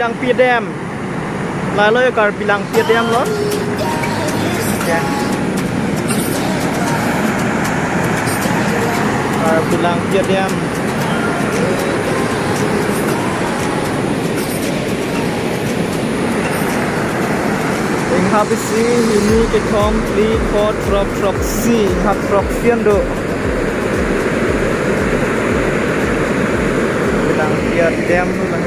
bilang Piedam lalu kar bilang Piedam loh ya kar bilang Piedam habis ini ke komplit for trop si hab trop fiando bilang Piedam lah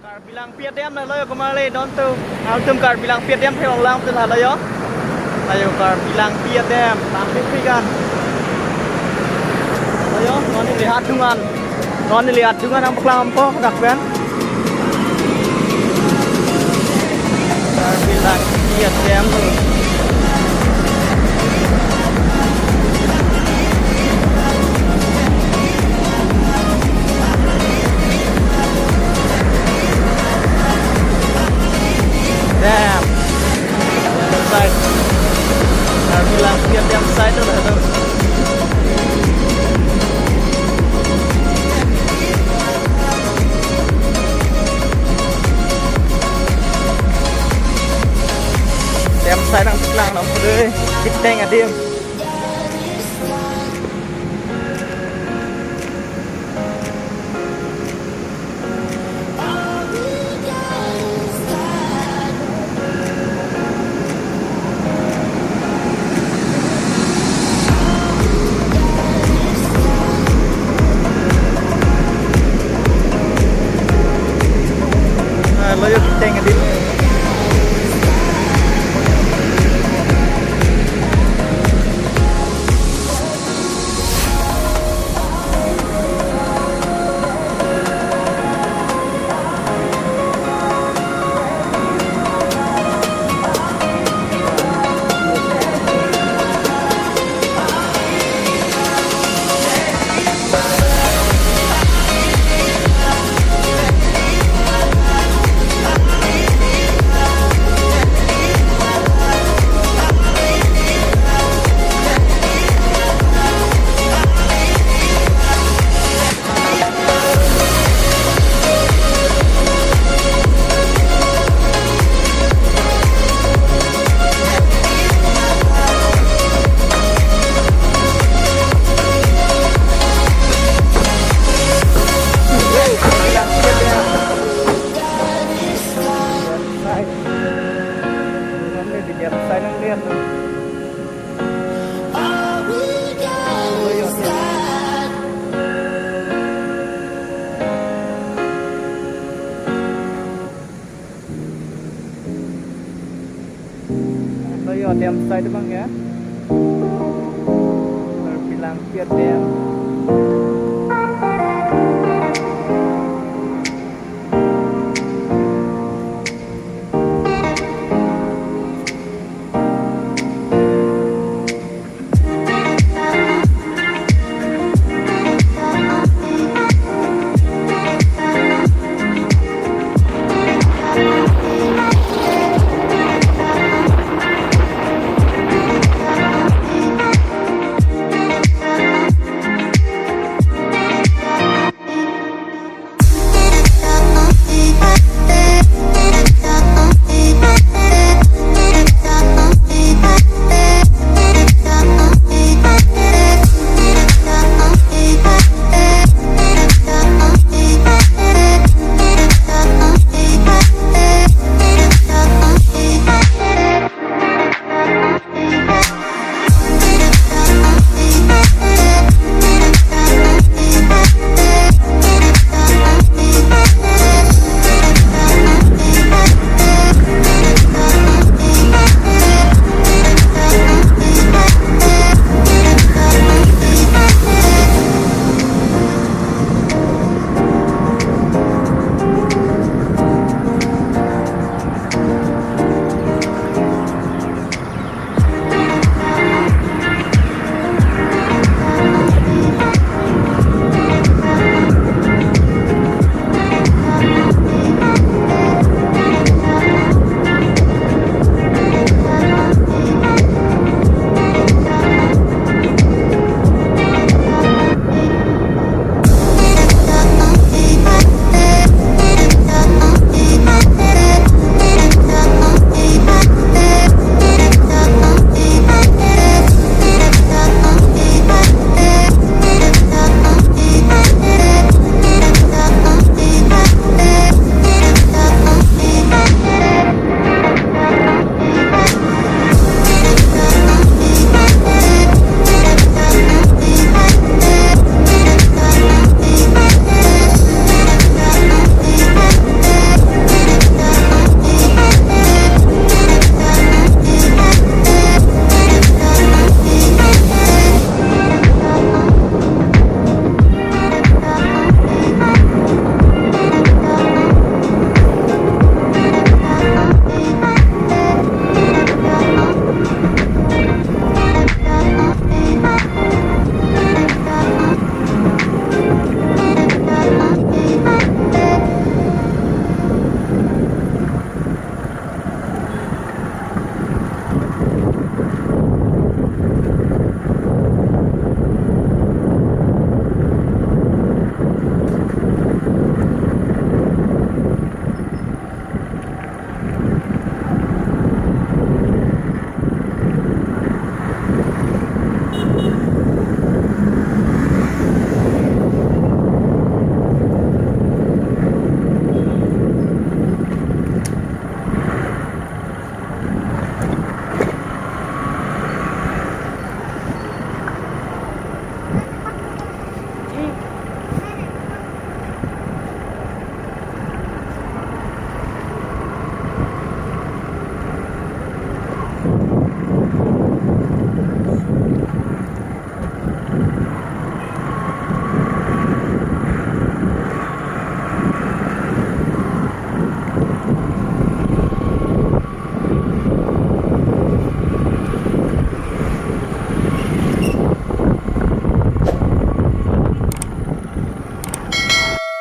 kar bilang Piedam lah lo kemari nonton altum kar bilang Piedam theo lang tu lah lo yo ayo kar bilang Piedam tampil kan ayo non lihat dungan non lihat dungan ang paglampo dak ben kar bilang Piedam Damn. Side. Kar bilang Piedam side tu lah tu. Em sai đang lang nó rồi kít teng ở điểm lo yo kít teng ở điểm Piedam side bang ya. Bilang Piedam